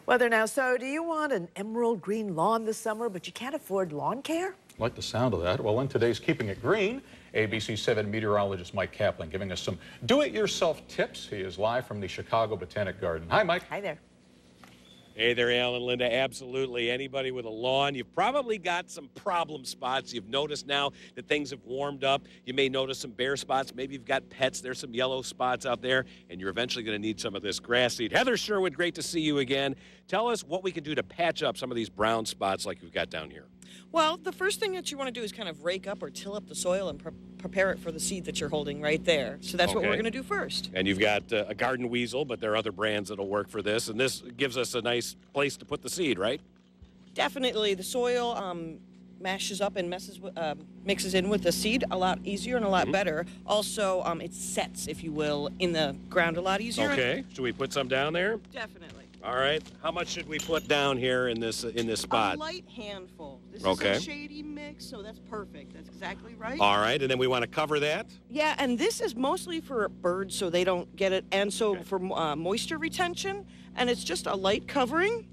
Weather now. So, do you want an emerald green lawn this summer, but you can't afford lawn care? Like the sound of that. Well, in today's Keeping It Green, ABC 7 meteorologist Mike Caplan giving us some do-it-yourself tips. He is live from the Chicago Botanic Garden. Hi, Mike. Hi there. Hey there, Alan, Linda. Absolutely. Anybody with a lawn, you've probably got some problem spots. You've noticed now that things have warmed up. You may notice some bare spots. Maybe you've got pets. There's some yellow spots out there, and you're eventually going to need some of this grass seed. Heather Sherwood, great to see you again. Tell us what we can do to patch up some of these brown spots like we've got down here. Well, the first thing that you want to do is kind of rake up or till up the soil and prepare it for the seed that you're holding right there. So that's what we're going to do first. And you've got a garden weasel, but there are other brands that'll work for this. And this gives us a nice place to put the seed, right? Definitely. The soil mashes up and mixes in with the seed a lot easier and a lot better. Also, it sets, if you will, in the ground a lot easier. Okay. Should we put some down there? Definitely. All right. How much should we put down here in this spot? A light handful. This is a shady mix, so that's perfect. That's exactly right. All right, and then we want to cover that? Yeah, and this is mostly for birds so they don't get it, and so for moisture retention, and it's just a light covering.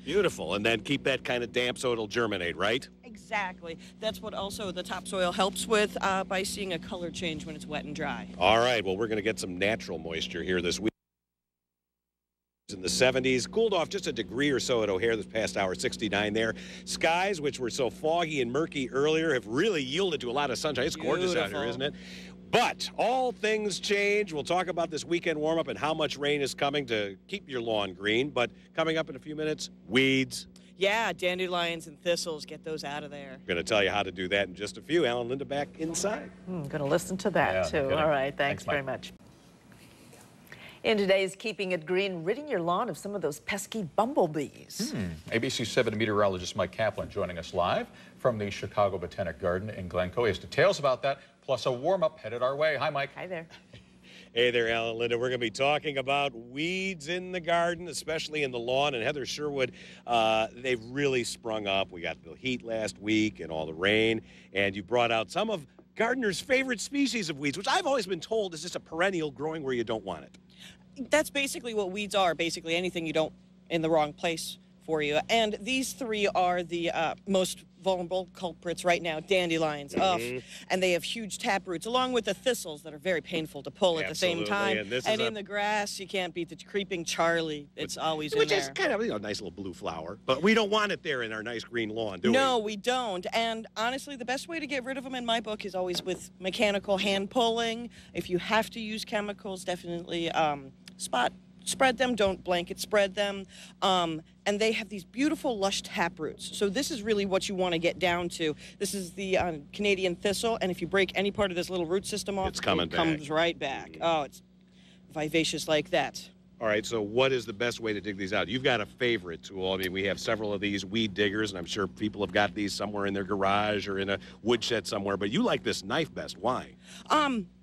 Beautiful, and then keep that kind of damp so it'll germinate, right? Exactly. That's what also the topsoil helps with by seeing a color change when it's wet and dry. All right, well, we're going to get some natural moisture here this week. In the 70s, cooled off just a degree or so at O'Hare this past hour, 69 there. Skies, which were so foggy and murky earlier, have really yielded to a lot of sunshine. It's gorgeous out here, isn't it? But all things change. We'll talk about this weekend warm-up and how much rain is coming to keep your lawn green. But coming up in a few minutes, weeds. Yeah, dandelions and thistles, get those out of there. Going to tell you how to do that in just a few. Alan, Linda back inside. Going to listen to that, too. All right, thanks very much. In today's Keeping It Green, ridding your lawn of some of those pesky bumblebees. ABC 7 meteorologist Mike Caplan joining us live from the Chicago Botanic Garden in Glencoe. He has details about that, plus a warm-up headed our way. Hi, Mike. Hi there. Hey there, Alan, Linda. We're going to be talking about weeds in the garden, especially in the lawn. And Heather Sherwood, they've really sprung up. We got the heat last week and all the rain. And you brought out some of gardeners' favorite species of weeds, which I've always been told is just a perennial growing where you don't want it. That's basically what weeds are, basically anything you don't in the wrong place for you. And these three are the most vulnerable culprits right now, dandelions. And they have huge taproots, along with the thistles that are very painful to pull at the same time. And in the grass, you can't beat the creeping Charlie. It's always in there. Which is kind of, a nice little blue flower. But we don't want it there in our nice green lawn, do we? No, we don't. And honestly, the best way to get rid of them in my book is always with mechanical hand pulling. If you have to use chemicals, definitely spread them, don't blanket spread them. And they have these beautiful lush taproots. So this is really what you want to get down to. This is the Canadian thistle, and if you break any part of this little root system off, it comes right back. Oh, it's vivacious like that. All right, so what is the best way to dig these out? You've got a favorite tool. I mean, we have several of these weed diggers, and I'm sure people have got these somewhere in their garage or in a woodshed somewhere, but you like this knife best. Why?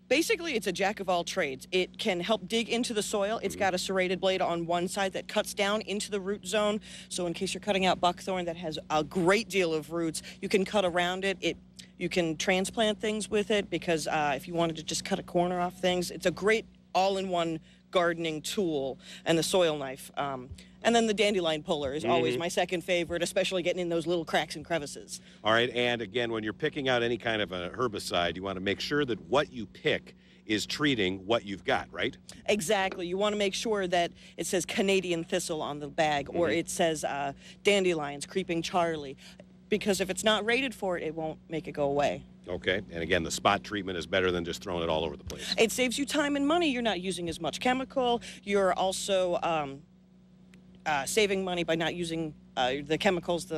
Basically, it's a jack of all trades. It can help dig into the soil. It's got a serrated blade on one side that cuts down into the root zone. So in case you're cutting out buckthorn that has a great deal of roots, you can cut around it. You can transplant things with it because if you wanted to just cut a corner off things, it's a great all-in-one gardening tool. And the soil knife. And then the dandelion puller is always my second favorite, especially getting in those little cracks and crevices. All right, and again, when you're picking out any kind of a herbicide, you want to make sure that what you pick is treating what you've got, right? Exactly. You want to make sure that it says Canadian thistle on the bag or it says dandelions, creeping Charlie, because if it's not rated for it, it won't make it go away. Okay, and again, the spot treatment is better than just throwing it all over the place. It saves you time and money. You're not using as much chemical. You're also saving money by not using the chemicals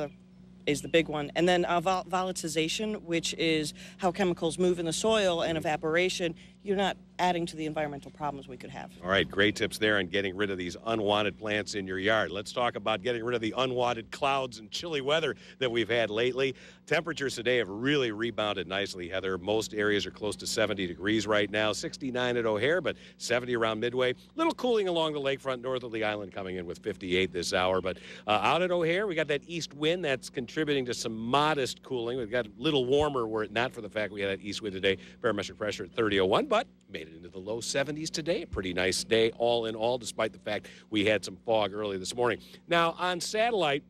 is the big one. And then volatilization, which is how chemicals move in the soil, and evaporation. You're not adding to the environmental problems we could have. All right, great tips there on getting rid of these unwanted plants in your yard. Let's talk about getting rid of the unwanted clouds and chilly weather that we've had lately. Temperatures today have really rebounded nicely, Heather. Most areas are close to 70 degrees right now, 69 at O'Hare, but 70 around Midway. A little cooling along the lakefront north of the island, coming in with 58 this hour. But out at O'Hare, we got that east wind that's contributing to some modest cooling. We've got a little warmer were it not for the fact we had that east wind today. Barometric pressure at 30.01. but made it into the low 70s today. A pretty nice day all in all, despite the fact we had some fog early this morning. Now, on satellite,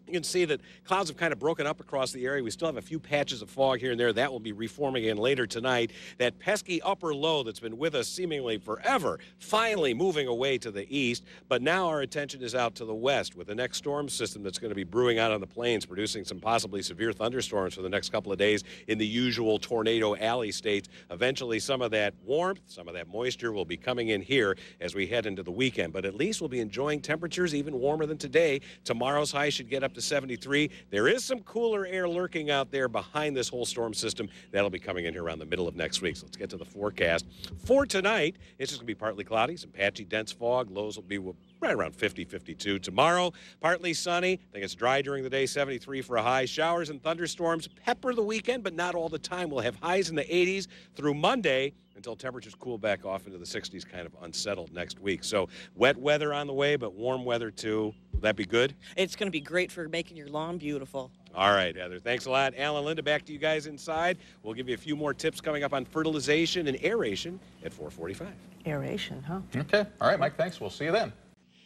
you can see that clouds have kind of broken up across the area. We still have a few patches of fog here and there. That will be reforming again later tonight. That pesky upper low that's been with us seemingly forever, finally moving away to the east. But now our attention is out to the west with the next storm system that's going to be brewing out on the plains, producing some possibly severe thunderstorms for the next couple of days in the usual tornado alley states. Eventually, some of that warmth, some of that moisture will be coming in here as we head into the weekend. But at least we'll be enjoying temperatures even warmer than today. Tomorrow's high should get up to 73. There is some cooler air lurking out there behind this whole storm system. That'll be coming in here around the middle of next week. So let's get to the forecast. For tonight, it's just going to be partly cloudy, some patchy, dense fog. Lows will be right around 50, 52. Tomorrow, partly sunny. I think it's dry during the day, 73 for a high. Showers and thunderstorms pepper the weekend, but not all the time. We'll have highs in the 80s through Monday until temperatures cool back off into the 60s, kind of unsettled next week. So wet weather on the way, but warm weather too. Will that be good? It's going to be great for making your lawn beautiful. All right, Heather. Thanks a lot. Alan, Linda, back to you guys inside. We'll give you a few more tips coming up on fertilization and aeration at 4:45. Aeration, huh? Okay. All right, Mike, thanks. We'll see you then.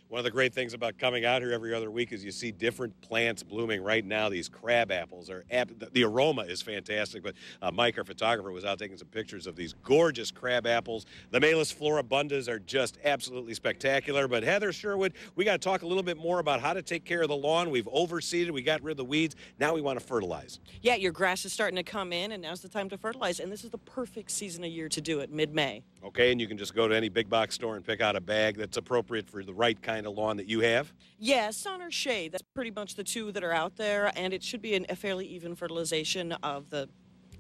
One of the great things about coming out here every other week is you see different plants blooming. Right now, these crab apples are, the aroma is fantastic, but Mike, our photographer, was out taking some pictures of these gorgeous crab apples. The Malus floribundas are just absolutely spectacular. But Heather, Sherwood, we got to talk a little bit more about how to take care of the lawn. We've overseeded, we got rid of the weeds. Now we want to fertilize. Yeah, your grass is starting to come in, and now's the time to fertilize. And this is the perfect season of year to do it, mid-May. Okay, and you can just go to any big box store and pick out a bag that's appropriate for the right kind of lawn that you have? Yeah, sun or shade. That's pretty much the two that are out there, and it should be a fairly even fertilization of the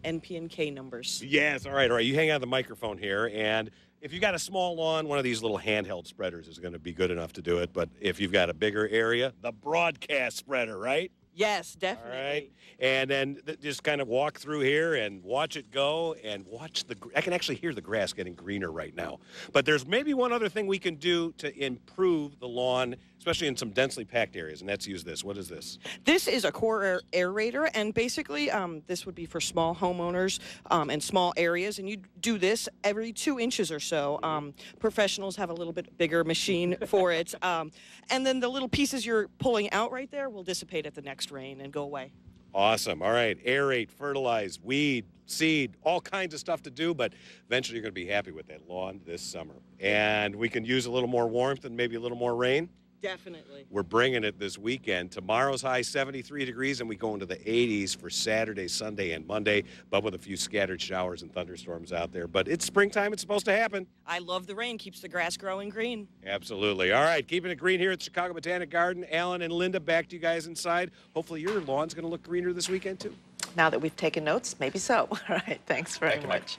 NP and K numbers. Yes, all right. You hang on the microphone here, and if you've got a small lawn, one of these little handheld spreaders is going to be good enough to do it, but if you've got a bigger area, the broadcast spreader, right? Yes, definitely. All right. And then just kind of walk through here and watch it go and watch I can actually hear the grass getting greener right now. But there's maybe one other thing we can do to improve the lawn, especially in some densely packed areas, and that's use this. What is this? This is a core aerator, and basically this would be for small homeowners and small areas, and you do this every 2 inches or so. Professionals have a little bit bigger machine for it, and then the little pieces you're pulling out right there will dissipate at the next rain and go away. Awesome. All right. Aerate, fertilize, weed, seed, all kinds of stuff to do, but eventually you're going to be happy with that lawn this summer. And we can use a little more warmth and maybe a little more rain. Definitely. We're bringing it this weekend. Tomorrow's high 73 degrees, and we go into the 80s for Saturday, Sunday, and Monday, but with a few scattered showers and thunderstorms out there. But it's springtime. It's supposed to happen. I love the rain. Keeps the grass growing green. Absolutely. All right, keeping it green here at Chicago Botanic Garden. Alan and Linda, back to you guys inside. Hopefully your lawn's going to look greener this weekend, too. Now that we've taken notes, maybe so. All right, thanks very Thank you, Mike. much.